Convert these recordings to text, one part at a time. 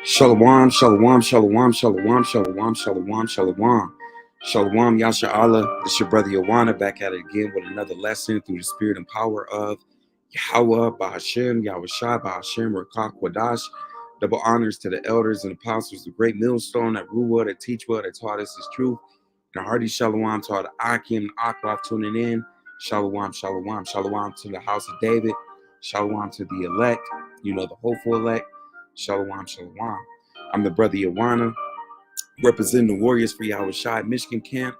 Shalom, shalom, shalom, shalom, shalom, shalom, shalom. Shalom, Yasha Allah. This is your brother Yawana back at it again with another lesson through the spirit and power of Yahweh, Bahashem, Yahushua, Bahashem, Rakak, Wadash. Double honors to the elders and apostles, the great millstone that rule well, that teach well, that taught us his truth. And a hearty shalom to all the Akim, Akraf tuning in. Shalom, shalom, shalom to the house of David. Shalom to the elect, the hopeful elect. Shalom, shalom. I'm the brother Yawana, representing the Warriors for Yahushua Michigan camp.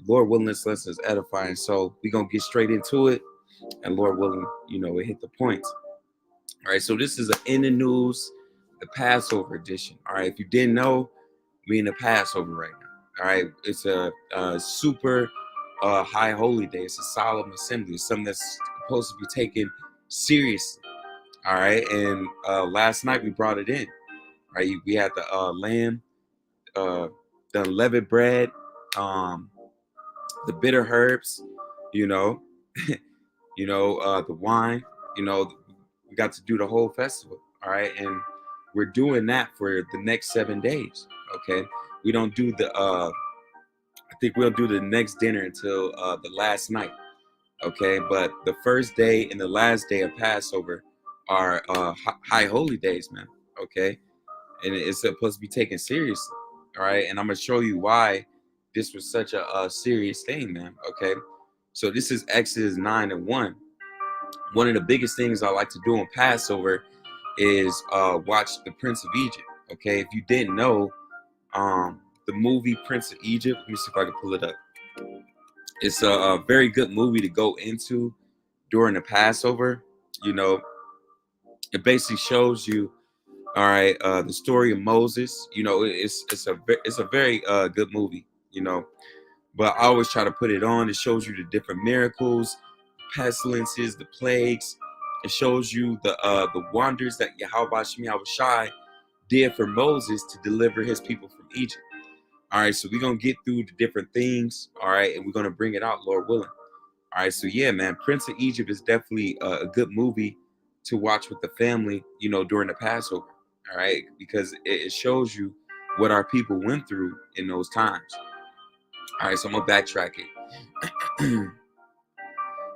Lord willing, this lesson is edifying. So we're going to get straight into it. And Lord willing, it hit the points. All right, so this is an in the news, the Passover edition. All right, if you didn't know, we in the Passover right now. All right, it's a super high holy day. It's a solemn assembly. It's something that's supposed to be taken seriously. All right, and last night we brought it in. Right, we had the lamb, the unleavened bread, the bitter herbs, the wine. We got to do the whole festival. All right, and we're doing that for the next 7 days. Okay, we don't do the. I think we'll do the next dinner until the last night. Okay, but the first day and the last day of Passover are high holy days, man. Okay, and it's supposed to be taken seriously. All right, and I'm gonna show you why this was such a serious thing, man. Okay, so this is Exodus 9:1. One of the biggest things I like to do on Passover is watch the Prince of Egypt. Okay, if you didn't know, the movie Prince of Egypt. Let me see if I can pull it up. It's a very good movie to go into during the Passover. It basically shows you, all right, the story of Moses. It's a very good movie. But I always try to put it on. It shows you the different miracles, pestilences, the plagues. It shows you the wonders that Yahweh Shai did for Moses to deliver his people from Egypt. All right, so we're going to get through the different things, all right, and we're going to bring it out, Lord willing. All right, so yeah, man, Prince of Egypt is definitely a good movie to watch with the family, during the Passover, all right, because it shows you what our people went through in those times. All right, so I'm going to backtrack it.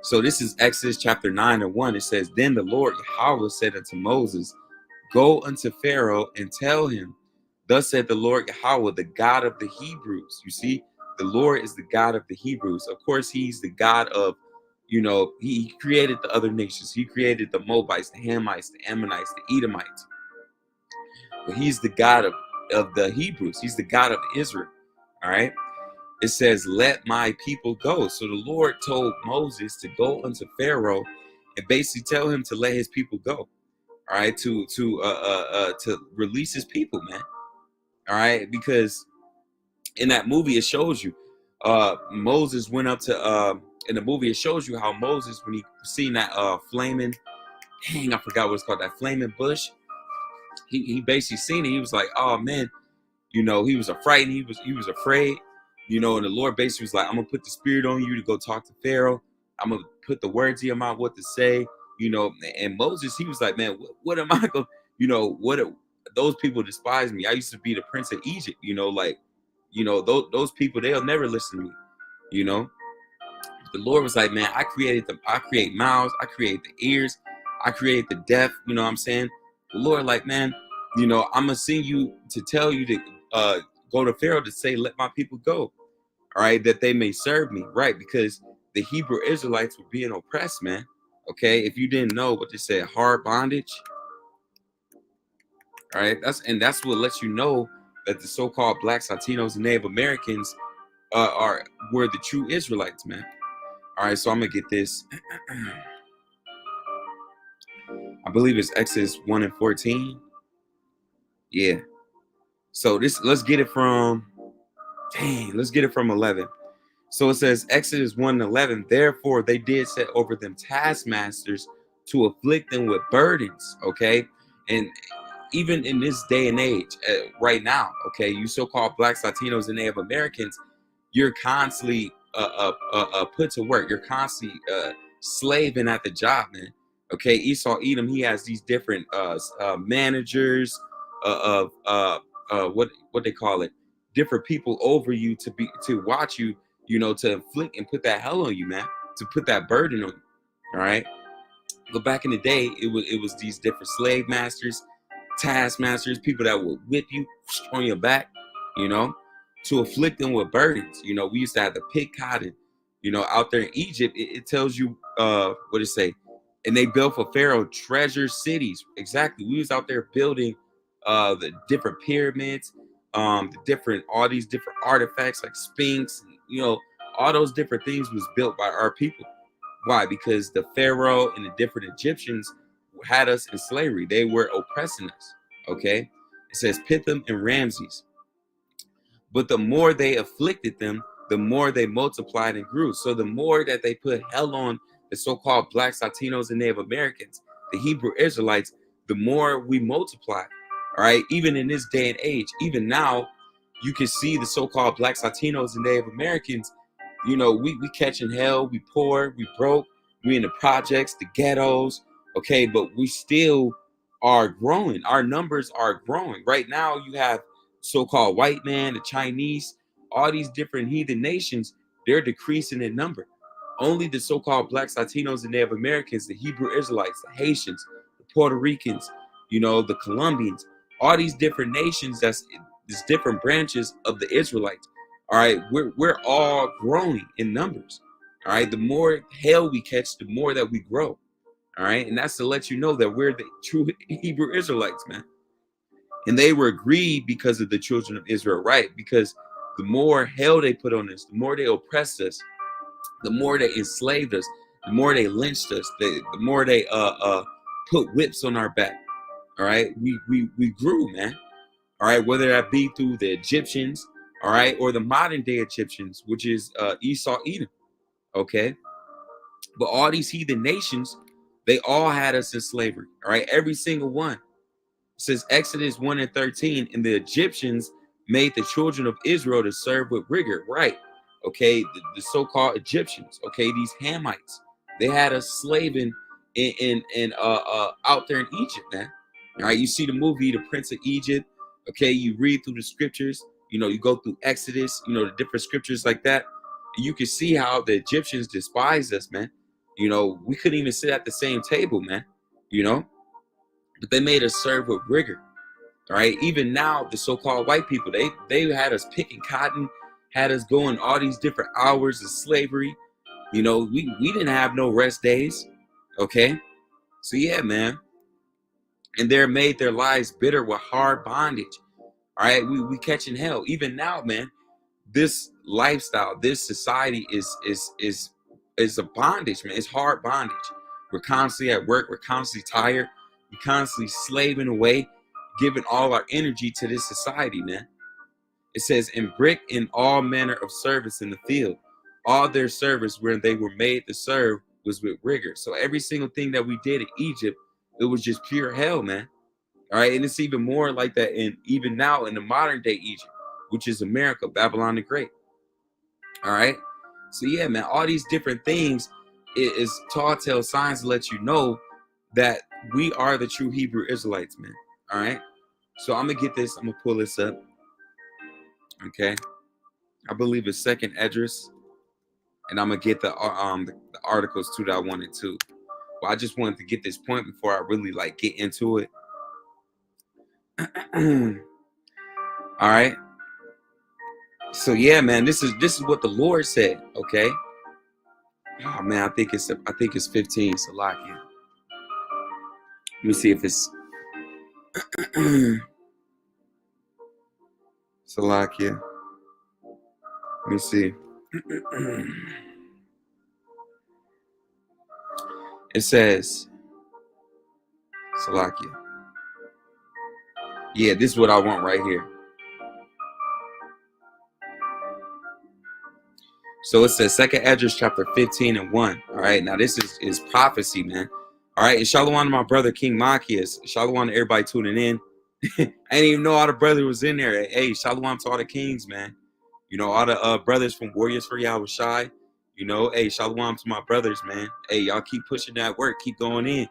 So this is Exodus chapter 9:1. It says, Then the Lord Yahweh said unto Moses, Go unto Pharaoh and tell him, Thus said the Lord Yahweh, the God of the Hebrews. You see, the Lord is the God of the Hebrews. Of course, he's the God of, he created the other nations. He created the Moabites, the Hamites, the Ammonites, the Edomites. But he's the God of the Hebrews. He's the God of Israel. All right. It says, Let my people go. So the Lord told Moses to go unto Pharaoh and basically tell him to let his people go. All right. To release his people, man. All right, because in that movie it shows you Moses went up to in the movie it shows you how Moses, when he seen that flaming, I forgot what it's called, that flaming bush, he basically seen it. He was like, oh man, he was frightened, he was afraid, and the Lord basically was like, I'm gonna put the spirit on you to go talk to Pharaoh. I'm gonna put the words in your mouth, what to say, and Moses, he was like, man, what am I gonna, what those people despise me. I used to be the Prince of Egypt, those people, they'll never listen to me, The Lord was like, man, I created them. I create mouths. I create the ears. I create the deaf. You know what I'm saying? The Lord, like, man, I'm going to send you to tell you to go to Pharaoh to say, let my people go. All right, that they may serve me. Right, because the Hebrew Israelites were being oppressed, man. Okay, if you didn't know what they said, hard bondage. All right, that's what lets you know that the so-called blacks, Latinos, and Native Americans were the true Israelites, man. All right, so I'm gonna get this. I believe it's Exodus 1:14. Yeah. So let's get it from 11. So it says Exodus 1:11. Therefore, they did set over them taskmasters to afflict them with burdens. Okay, and even in this day and age, right now, okay, you so-called blacks, Latinos, and Native Americans, you're constantly put to work. You're constantly slaving at the job, man. Okay, Esau Edom, he has these different managers, what they call it, different people over you to watch you, to inflict and put that hell on you, man, to put that burden on you. All right. But back in the day, it was these different slave masters, taskmasters, people that would whip you on your back, you know, to afflict them with burdens. We used to have to pick cotton, out there in Egypt. It tells you what it say, and they built for Pharaoh treasure cities. Exactly, we was out there building the different pyramids, all these different artifacts like Sphinx, all those different things was built by our people. Why? Because the Pharaoh and the different Egyptians had us in slavery. They were oppressing us. Okay. It says Pithom and Ramses. But the more they afflicted them, the more they multiplied and grew. So the more that they put hell on the so-called blacks, Latinos, and Native Americans, the Hebrew Israelites, the more we multiplied. All right. Even in this day and age, even now, you can see the so-called blacks, Latinos, and Native Americans. We catching hell, we poor, we broke, we in the projects, the ghettos, okay, but we still are growing. Our numbers are growing. Right now, you have so-called white man, the Chinese, all these different heathen nations, they're decreasing in number. Only the so-called blacks, Latinos, and Native Americans, the Hebrew Israelites, the Haitians, the Puerto Ricans, the Colombians, all these different nations, these different branches of the Israelites. All right, we're all growing in numbers. All right, the more hell we catch, the more that we grow. All right, and that's to let you know that we're the true Hebrew Israelites, man. And they were grieved because of the children of Israel, right? Because the more hell they put on us, the more they oppressed us, the more they enslaved us, the more they lynched us, the more they put whips on our back. All right, we grew, man. All right, whether that be through the Egyptians, all right, or the modern day Egyptians, which is Esau, Edom, okay? But all these heathen nations, they all had us in slavery, all right? Every single one. It says Exodus 1 and 13, and the Egyptians made the children of Israel to serve with rigor, right? Okay, the so-called Egyptians, okay, these Hamites, they had us slaving in out there in Egypt, man. All right, you see the movie The Prince of Egypt. Okay, you read through the scriptures, you go through Exodus, the different scriptures like that. And you can see how the Egyptians despised us, man. We couldn't even sit at the same table, man, but they made us serve with rigor. All right, even now, the so-called white people, they had us picking cotton, had us going all these different hours of slavery. We didn't have no rest days. Okay, so yeah, man. And they're made their lives bitter with hard bondage. All right, we catching hell. Even now, man, this lifestyle, this society is a bondage, man. It's hard bondage. We're constantly at work. We're constantly tired. We're constantly slaving away, giving all our energy to this society, man. It says, in brick in all manner of service in the field. All their service where they were made to serve was with rigor. So every single thing that we did in Egypt, it was just pure hell, man. All right, and it's even more like that even now in the modern day Egypt, which is America, Babylon the Great. All right, so yeah, man, all these different things is tall tale signs to let you know that we are the true Hebrew Israelites, man. All right, so I'm gonna pull this up. Okay, I believe it's second Esdras, and I'm gonna get the articles too that I wanted to. But I just wanted to get this point before I really get into it. All right. So yeah, man, this is what the Lord said. Okay. Oh man, I think it's 15. Salakia. Let me see if it's Salakia. Let me see. It says Salakia. Yeah, this is what I want right here. So it says second Esdras chapter 15 and 1. All right. Now this is prophecy, man. All right. And shalom to my brother King Machias. Shalom to everybody tuning in. I didn't even know all the brothers was in there. Hey, shalom to all the kings, man. All the brothers from Warriors for Yahweh Shai. Hey, shalom to my brothers, man. Hey, y'all keep pushing that work. Keep going in.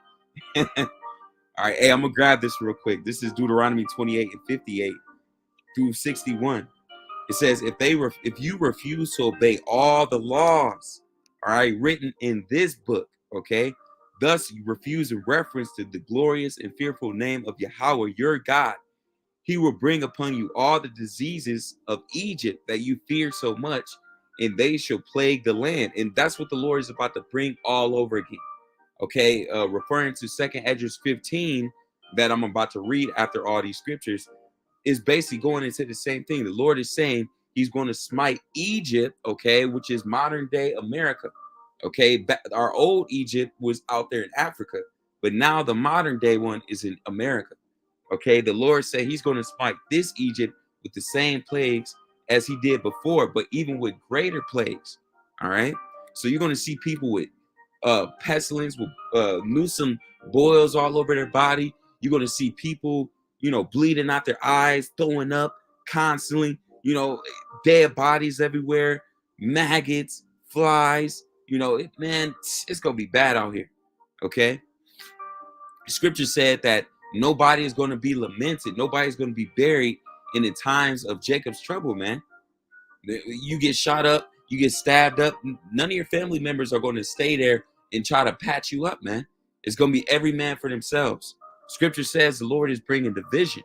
All All right, hey, I'm gonna grab this real quick. This is Deuteronomy 28 and 58 through 61. It says, if you refuse to obey all the laws, all right, written in this book, okay, thus you refuse in reference to the glorious and fearful name of Yahweh your God, he will bring upon you all the diseases of Egypt that you fear so much, and they shall plague the land. And that's what the Lord is about to bring all over again. Okay, referring to 2nd Esdras 15 that I'm about to read after all these scriptures is basically going into the same thing. The Lord is saying he's going to smite Egypt, okay, which is modern day America. Okay, our old Egypt was out there in Africa, but now the modern day one is in America. Okay, the Lord said he's going to smite this Egypt with the same plagues as he did before, but even with greater plagues. All right, so you're going to see people with pestilence, with gruesome boils all over their body. You're going to see people, bleeding out their eyes, throwing up constantly, dead bodies everywhere, maggots, flies. Man, it's going to be bad out here. Okay. Scripture said that nobody is going to be lamented. Nobody's going to be buried in the times of Jacob's trouble, man. You get shot up, you get stabbed up. None of your family members are going to stay there and try to patch you up, man. It's going to be every man for themselves. Scripture says the Lord is bringing division.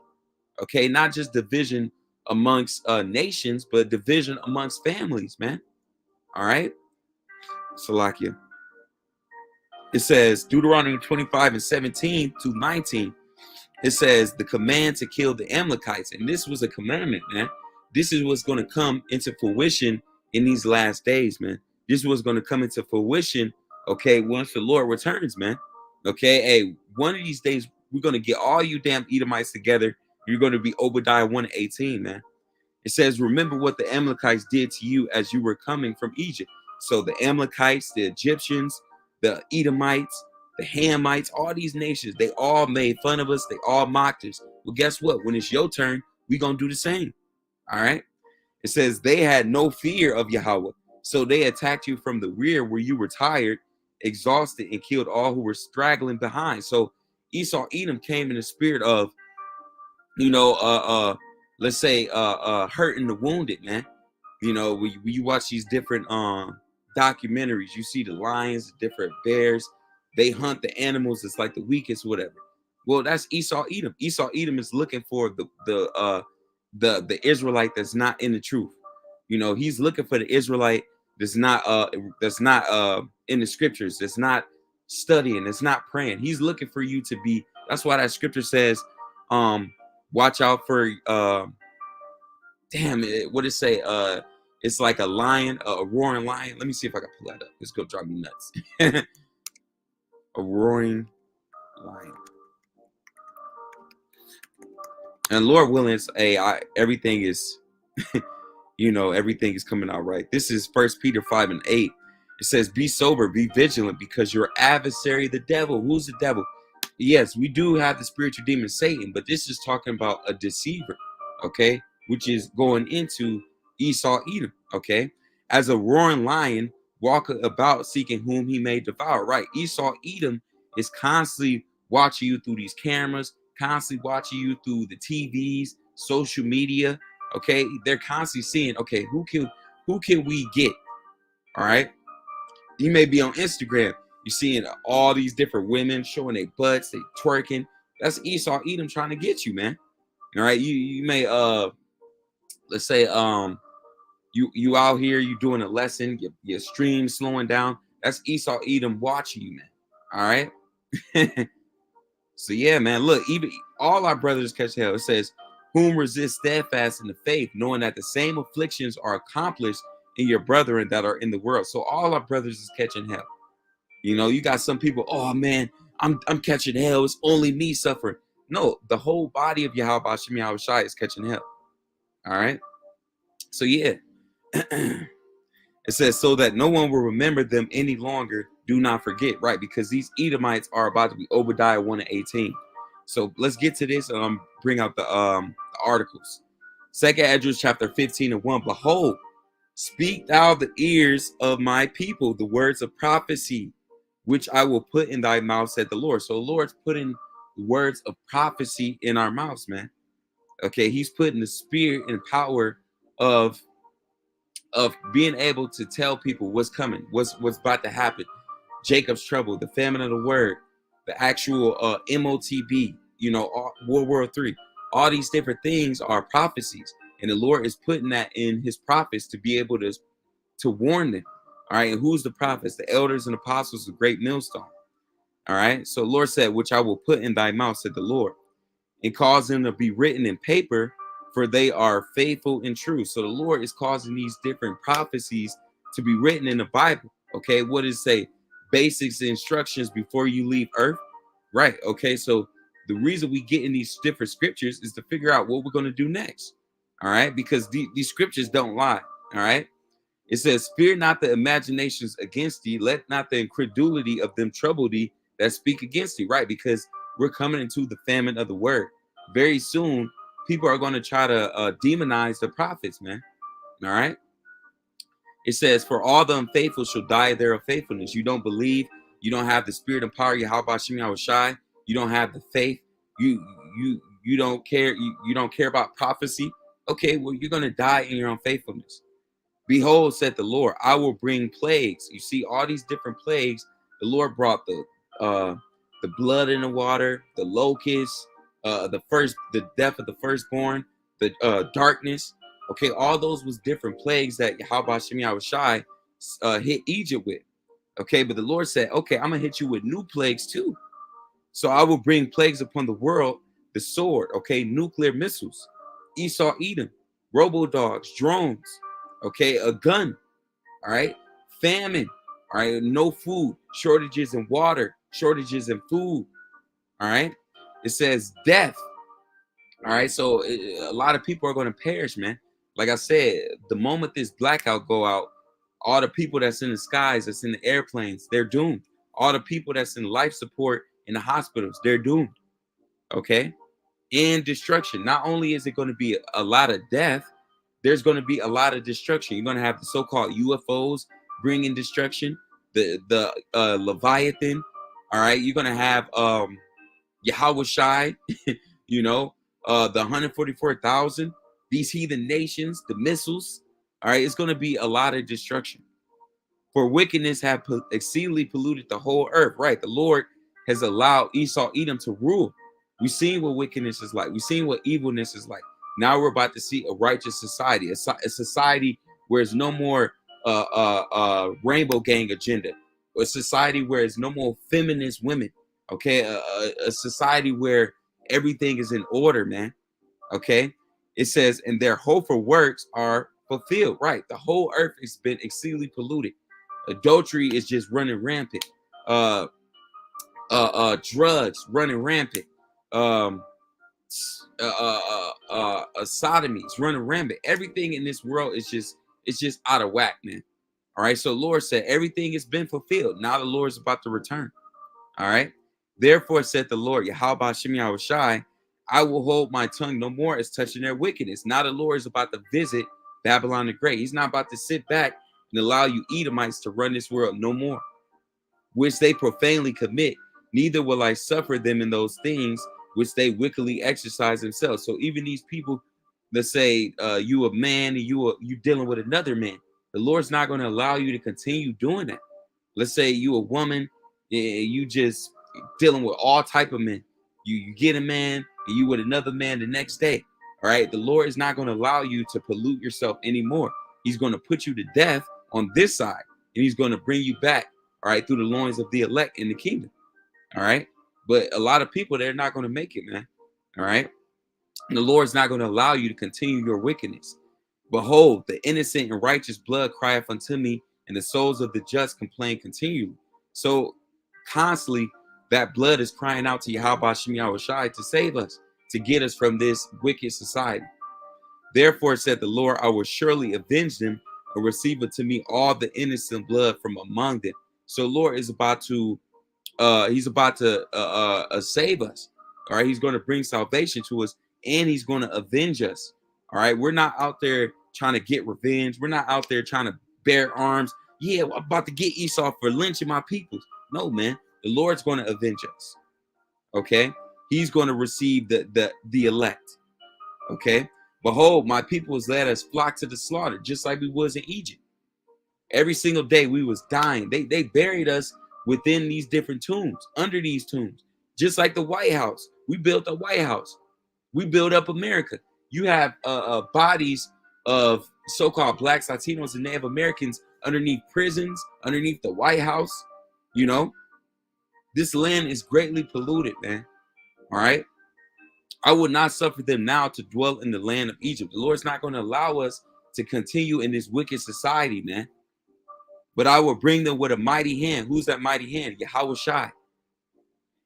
Okay, not just division amongst nations, but division amongst families, man. All right. Salakia. It says Deuteronomy 25 and 17 to 19. It says the command to kill the Amalekites. And this was a commandment, man. This is what's going to come into fruition in these last days, man. This is what's going to come into fruition, okay, once the Lord returns, man. Okay, hey, one of these days, we're going to get all you damn Edomites together. You're going to be Obadiah 1:18, man. It says, remember what the Amalekites did to you as you were coming from Egypt. So the Amalekites, the Egyptians, the Edomites, the Hamites, all these nations, they all made fun of us. They all mocked us. Well, guess what? When it's your turn, we're going to do the same. All right. It says they had no fear of Yahweh. So they attacked you from the rear where you were tired, exhausted, and killed all who were straggling behind. So Esau, Edom came in the spirit of, let's say, hurting the wounded, man. When you watch these different documentaries, you see the lions, the different bears, they hunt the animals that's like the weakest, whatever. Well, that's Esau Edom. Esau Edom is looking for the Israelite that's not in the truth. He's looking for the Israelite that's not in the scriptures, that's not studying, that's not praying. He's looking for you to be. That's why that scripture says, watch out for what did it say? It's like a lion, a roaring lion. Let me see if I can pull that up. It's gonna drive me nuts. A roaring lion. And Lord willing, everything is, everything is coming out right. This is 1 Peter 5 and 8. It says, be sober, be vigilant, because your adversary, the devil. Who's the devil? Yes, we do have the spiritual demon Satan, but this is talking about a deceiver, okay, which is going into Esau Edom, okay, as a roaring lion, walk about seeking whom he may devour, right? Esau Edom is constantly watching you through these cameras, constantly watching you through the TVs, social media, okay? They're constantly seeing, okay, who can we get, all right? You may be on Instagram. You're seeing all these different women showing their butts, they twerking. That's Esau Edom trying to get you, man. All right. You may let's say you out here, you doing a lesson, your stream slowing down. That's Esau Edom watching you, man. All right. So yeah, man. Look, even all our brothers catch hell. It says, whom resist steadfast in the faith, knowing that the same afflictions are accomplished in your brethren that are in the world. So all our brothers is catching hell. You got some people, oh man, I'm catching hell. It's only me suffering. No, the whole body of Yahweh Hashem Yahweh Shai is catching hell. All right. So yeah. It says, so that no one will remember them any longer. Do not forget, right? Because these Edomites are about to be Obadiah 1:18. So let's get to this and bring out the articles. 2nd Esdras chapter 15 and 1. Behold, speak thou the ears of my people the words of prophecy, which I will put in thy mouth, said the Lord. So the Lord's putting words of prophecy in our mouths, man. Okay, he's putting the spirit and power of being able to tell people what's coming, what's about to happen. Jacob's trouble, the famine of the word, the actual MOTB, World War III. All these different things are prophecies, and the Lord is putting that in His prophets to be able to warn them. All right, and who's the prophets? The elders and apostles, the great millstone. All right, so the Lord said, "Which I will put in thy mouth," said the Lord, "and cause them to be written in paper, for they are faithful and true." So the Lord is causing these different prophecies to be written in the Bible. Okay, what does it say? Basics instructions before you leave earth. Right. Okay, so the reason we get in these different scriptures is to figure out what we're going to do next. All right, because these scriptures don't lie. All right. It says, "Fear not the imaginations against thee, let not the incredulity of them trouble thee that speak against thee." Right, because we're coming into the famine of the word. Very soon, people are going to try to demonize the prophets, man. All right. It says, "For all the unfaithful shall die there of faithfulness." You don't believe, you don't have the spirit and power, Yahweh Shem Yahushai, you don't have the faith, you don't care, you don't care about prophecy. Okay, well, you're going to die in your unfaithfulness. "Behold," said the Lord, "I will bring plagues." You see all these different plagues. The Lord brought the blood in the water, the locusts, the death of the firstborn, the darkness. Okay, all those was different plagues that Yahweh Shem Yahushai hit Egypt with. Okay, but the Lord said, "Okay, I'm gonna hit you with new plagues too. So I will bring plagues upon the world, the sword." Okay, nuclear missiles, Esau, Edom, robo dogs, drones. Okay, a gun. All right, famine. All right, no food, shortages in water, shortages in food. All right, it says death. All right, so a lot of people are going to perish, man. Like I said, the moment this blackout go out, all the people that's in the skies, that's in the airplanes, they're doomed. All the people that's in life support in the hospitals, they're doomed. Okay, and destruction. Not only is it going to be a lot of death, there's going to be a lot of destruction. You're going to have the so-called UFOs bringing destruction, the Leviathan. All right, you're going to have Yahweh Shai, the 144,000, these heathen nations, the missiles. All right, it's going to be a lot of destruction. "For wickedness have exceedingly polluted the whole earth." Right, the Lord has allowed Esau, Edom to rule. We've seen what wickedness is like. We've seen what evilness is like. Now we're about to see a righteous society, a society where there's no more rainbow gang agenda, a society where there's no more feminist women. Okay, a society where everything is in order, man. Okay, it says, "And their hopeful works are fulfilled." Right, the whole earth has been exceedingly polluted. Adultery is just running rampant. Drugs running rampant. Um, Sodomy is running rampant. Everything in this world is just out of whack, man. All right, so Lord said everything has been fulfilled. Now the Lord is about to return. All right. "Therefore said the Lord, Yahweh Shem Yahushai, I will hold my tongue no more as touching their wickedness." Now the Lord is about to visit Babylon the Great. He's not about to sit back and allow you Edomites to run this world no more, which they profanely commit. "Neither will I suffer them in those things which they wickedly exercise themselves." So even these people that say you a man and you dealing with another man, the Lord's not going to allow you to continue doing that. Let's say you a woman, you just dealing with all type of men. You get a man and you with another man the next day. All right, the Lord is not going to allow you to pollute yourself anymore. He's going to put you to death on this side, and He's going to bring you back, all right, through the loins of the elect in the kingdom. All right, but a lot of people, they're not going to make it, man. All right, and the Lord's not going to allow you to continue your wickedness. "Behold, the innocent and righteous blood crieth unto me, and the souls of the just complain continually." So constantly that blood is crying out to Yahweh Shem Yahushai to save us, to get us from this wicked society. "Therefore said the Lord, I will surely avenge them and receive unto me all the innocent blood from among them. So Lord is about to he's about to save us. All right, he's going to bring salvation to us, and he's going to avenge us. All right, we're not out there trying to get revenge. We're not out there trying to bear arms. Yeah, I'm about to get Esau for lynching my people. No, man, the Lord's going to avenge us. Okay, He's going to receive the elect. Okay. Behold, my people is led us flock to the slaughter, just like we was in Egypt. Every single day we was dying. They buried us within these different tombs, under these tombs, just like the White House. We built the White House. We built up America. You have bodies of so-called blacks, Latinos, and Native Americans underneath prisons, underneath the White House. You know, this land is greatly polluted, man. All right. I would not suffer them now to dwell in the land of Egypt. The Lord's not going to allow us to continue in this wicked society, man. But I will bring them with a mighty hand. Who's that mighty hand? Yahweh Shai.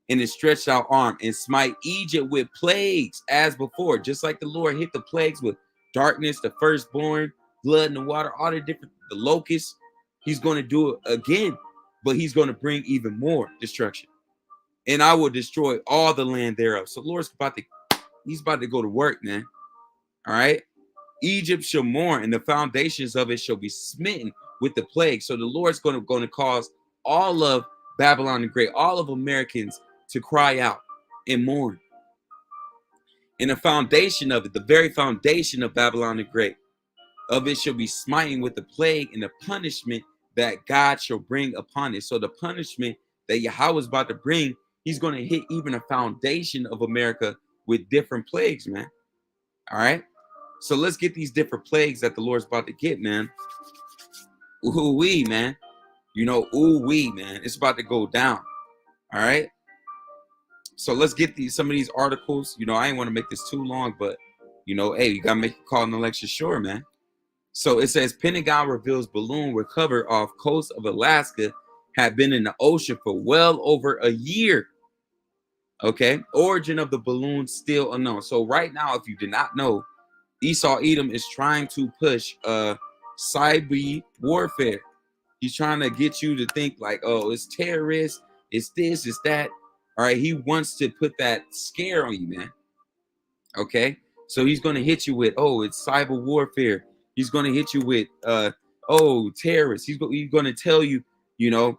And his stretched out arm, and smite Egypt with plagues as before. Just like the Lord hit the plagues with darkness, the firstborn, blood in the water, all the different, the locusts. He's going to do it again, but he's going to bring even more destruction. And I will destroy all the land thereof. So Lord's he's about to go to work, man. All right. Egypt shall mourn, and the foundations of it shall be smitten with the plague. So the Lord's going to cause all of Babylon the Great, all of Americans to cry out and mourn. And the foundation of it, the very foundation of Babylon the Great, of it shall be smiting with the plague and the punishment that God shall bring upon it. So the punishment that Yahweh is about to bring, he's going to hit even a foundation of America with different plagues, man. All right. So let's get these different plagues that the Lord's about to get, man. Ooh-wee, man. You know, ooh-wee, man. It's about to go down. All right. So let's get some of these articles. You know, I ain't want to make this too long, but, you know, hey, you got to make a call in the lecture, sure, man. So it says Pentagon reveals balloon recovered off coast of Alaska had been in the ocean for well over a year. Okay. Origin of the balloon still unknown. So right now, if you did not know, Esau Edom is trying to push cyber warfare. He's trying to get you to think like, oh, it's terrorists, it's this, it's that. All right, he wants to put that scare on you, man. Okay, so he's going to hit you with, oh, it's cyber warfare. He's going to hit you with, oh, terrorists. He's going to tell you, you know,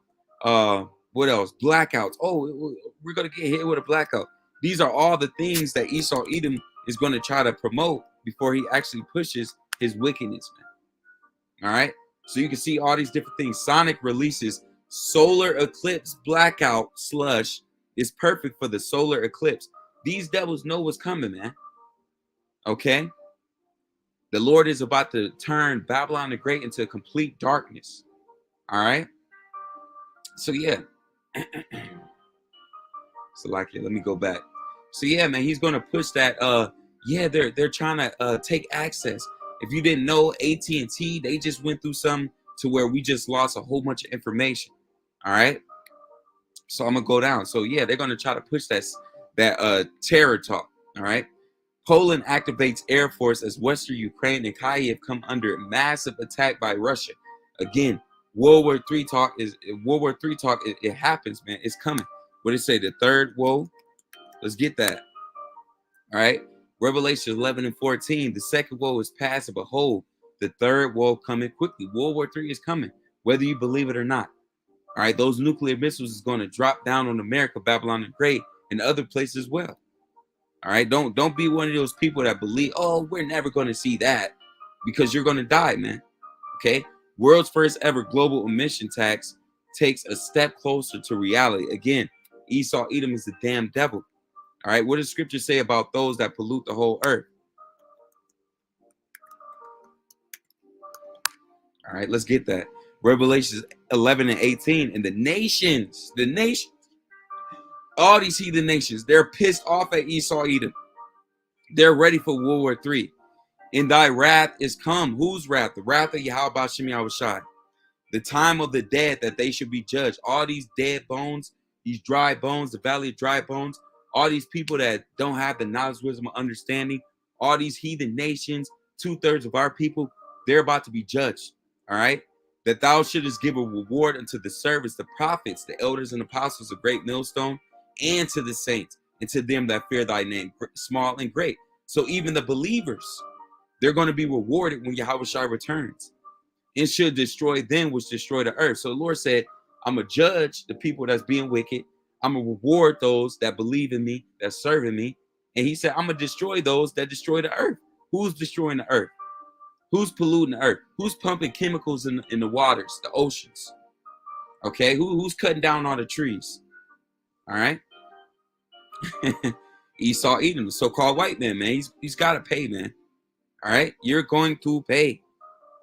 what else? Blackouts. Oh, we're going to get hit with a blackout. These are all the things that Esau Edom is going to try to promote before he actually pushes his wickedness, man. All right, so you can see all these different things. Sonic releases solar eclipse blackout slush is perfect for the solar eclipse. These devils know what's coming, man. Okay, the Lord is about to turn Babylon the Great into complete darkness. All right, so yeah. So like, let me go back. So yeah, man, he's gonna push that. Yeah, they're trying to take access. If you didn't know, AT&T, they just went through something to where we just lost a whole bunch of information. All right. So I'm gonna go down. So yeah, they're gonna try to push that terror talk. All right. Poland activates air force as Western Ukraine and Kyiv come under massive attack by Russia. Again, World War III talk. It happens, man. It's coming. What did it say? The third woe. Let's get that. All right. Revelation 11 and 14. The second woe is past, and behold, the third woe coming quickly. World War III is coming, whether you believe it or not. All right. Those nuclear missiles is going to drop down on America, Babylon the Great, and other places as well. All right. Don't be one of those people that believe, oh, we're never going to see that, because you're going to die, man. Okay. World's first ever global emission tax takes a step closer to reality. Again, Esau Edom is the damn devil. All right. What does scripture say about those that pollute the whole earth? All right. Let's get that. Revelations 11 and 18. And the nations, all these heathen nations, they're pissed off at Esau Edom. They're ready for World War III. And thy wrath is come. Whose wrath? The wrath of Yahweh Bashem Yahushai. The time of the dead that they should be judged. All these dead bones, these dry bones, the valley of dry bones, all these people that don't have the knowledge, wisdom, or understanding, all these heathen nations, 2/3 of our people, they're about to be judged. All right. That thou shouldest give a reward unto the servants, the prophets, the elders and apostles of great millstone, and to the saints, and to them that fear thy name, small and great. So even the believers, they're going to be rewarded when Yahweh Shai returns, and should destroy them which destroy the earth. So the Lord said, I'm going to judge the people that's being wicked. I'm gonna reward those that believe in me, that serve in me. And he said, I'm gonna destroy those that destroy the earth. Who's destroying the earth? Who's polluting the earth? Who's pumping chemicals in the waters, the oceans? Okay, who's cutting down all the trees? All right. Esau Edom, the so-called white man, man. He's got to pay, man. All right, you're going to pay.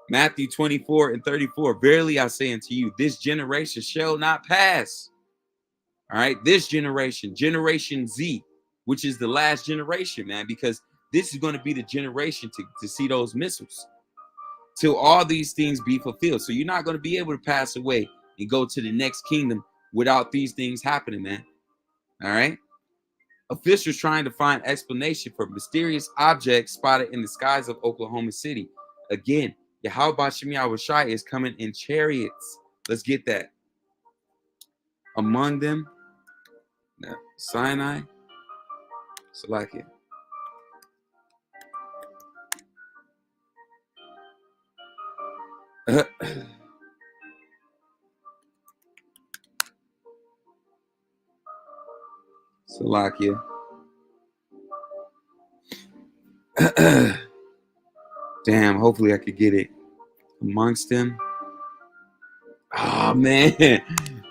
Matthew 24:34. Verily I say unto you, this generation shall not pass. All right, this generation, Generation Z, which is the last generation, man, because this is going to be the generation to see those missiles till all these things be fulfilled. So you're not going to be able to pass away and go to the next kingdom without these things happening, man. All right. Officials trying to find explanation for mysterious objects spotted in the skies of Oklahoma City. Again, Yahweh Shem Yahushai is coming in chariots. Let's get that. Among them, Sinai, Salakia. Salakia. Damn, hopefully I could get it. Amongst them. Oh man,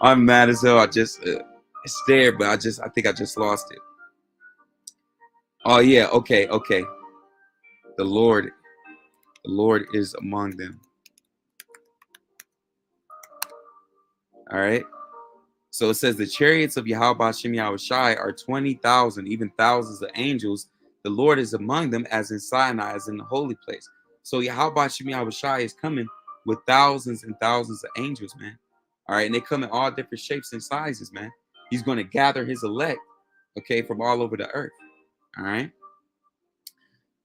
I'm mad as hell. I just it's there, but I think I just lost it. Oh yeah, okay. The Lord is among them. All right. So it says the chariots of Yahweh Shem Yahushai are 20,000, even thousands of angels. The Lord is among them, as in Sinai, as in the holy place. So Yahweh Shem Yahushai is coming with thousands and thousands of angels, man. All right, and they come in all different shapes and sizes, man. He's going to gather his elect, okay, from all over the earth. All right.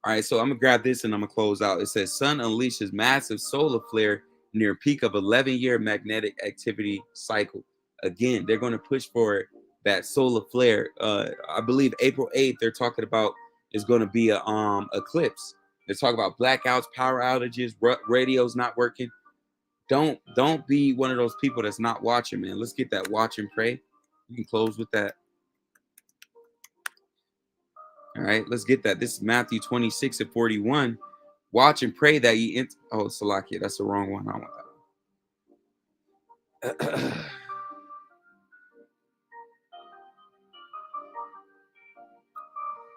All right, so I'm gonna grab this and I'm gonna close out. It says Sun unleashes massive solar flare near peak of 11-year magnetic activity cycle. Again, they're gonna push for that solar flare. I believe April 8th, they're talking about is gonna be a eclipse. They're talking about blackouts, power outages, radios not working. Don't be one of those people that's not watching, man. Let's get that watch and pray. You can close with that. All right, let's get that. This is Matthew 26:41. Watch and pray that ye oh, Salakia, that's the wrong one. I want that one.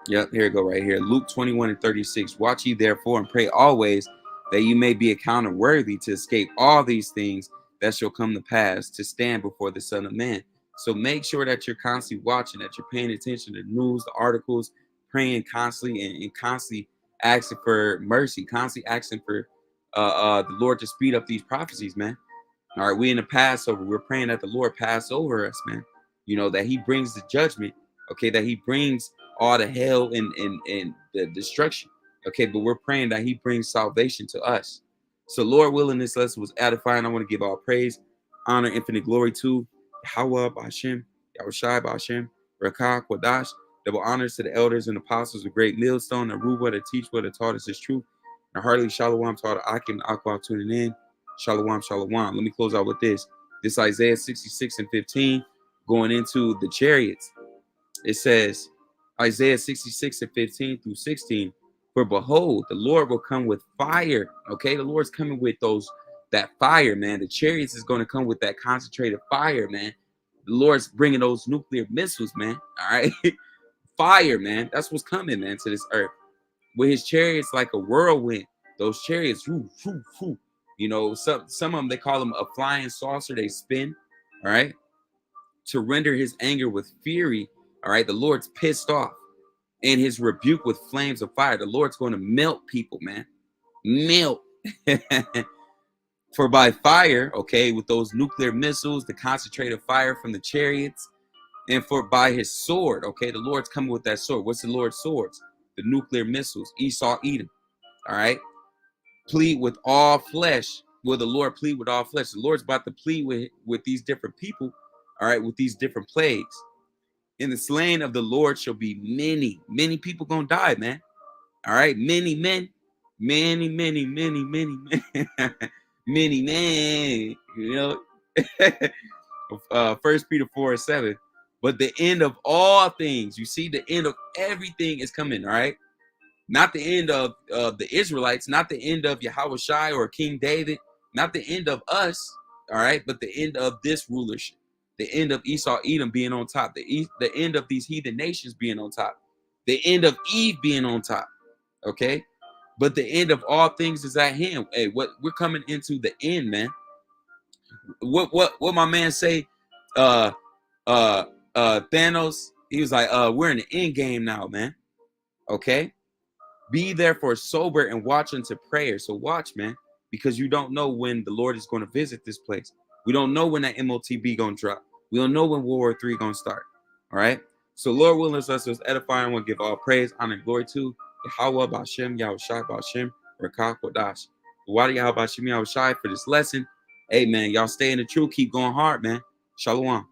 Yep, here we go right here. Luke 21:36. Watch ye therefore and pray always that you may be accounted worthy to escape all these things that shall come to pass to stand before the Son of Man. So make sure that you're constantly watching, that you're paying attention to the news, the articles, praying constantly and constantly asking for mercy, constantly asking for the Lord to speed up these prophecies, man. All right, we in the Passover, we're praying that the Lord pass over us, man. You know, that he brings the judgment, okay, that he brings all the hell and the destruction, okay, but we're praying that he brings salvation to us. So Lord willing, this lesson was edifying. I want to give all praise, honor, infinite glory to Yahweh B'Hashem, Yahushai B'Hashem, Rakah Kodash. Double honors to the elders and apostles of Great Millstone, Aruba, that teach what taught us is truth. And heartily shalom to all the Akim and Aqua tuning in. Shalom, shalom. Let me close out with this. This Isaiah 66:15, going into the chariots. It says, Isaiah 66:15 through 16, for behold, the Lord will come with fire. Okay, the Lord's coming with that fire, man. The chariots is going to come with that concentrated fire, man. The Lord's bringing those nuclear missiles, man. All right. Fire, man. That's what's coming, man, to this earth. With his chariots like a whirlwind. Those chariots, whoo, whoo, whoo. You know, some of them, they call them a flying saucer. They spin, all right, to render his anger with fury. All right, the Lord's pissed off, and his rebuke with flames of fire. The Lord's going to melt people, man. Melt. For by fire, okay, with those nuclear missiles, the concentrated fire from the chariots, and for by his sword, okay, the Lord's coming with that sword. What's the Lord's swords? The nuclear missiles, Esau, Edom, all right? Plead with all flesh. Will the Lord plead with all flesh? The Lord's about to plead with these different people, all right, with these different plagues. In the slaying of the Lord shall be many people gonna die, man. All right, many men, many men, many men, you know. 1 Peter 4:7. But the end of all things, you see, the end of everything is coming, all right? Not the end of the Israelites, not the end of Yahushua or King David, not the end of us, all right? But the end of this rulership, the end of Esau, Edom being on top, the end of these heathen nations being on top, the end of Eve being on top, okay? But the end of all things is at hand. Hey, what we're coming into the end, man. What my man say? Uh, Thanos. He was like, we're in the end game now, man. Okay. Be therefore sober and watch unto prayer. So watch, man, because you don't know when the Lord is going to visit this place. We don't know when that MOTB going to drop. We don't know when World War III going to start. All right. So Lord willing us to edify and we'll give all praise, honor, and glory to Yahweh Bashem, Yahushai Bashem, Rakah Kodash. Wadi Yahweh Bashem, Yahushai for this lesson. Hey, man, y'all stay in the truth. Keep going hard, man. Shalom.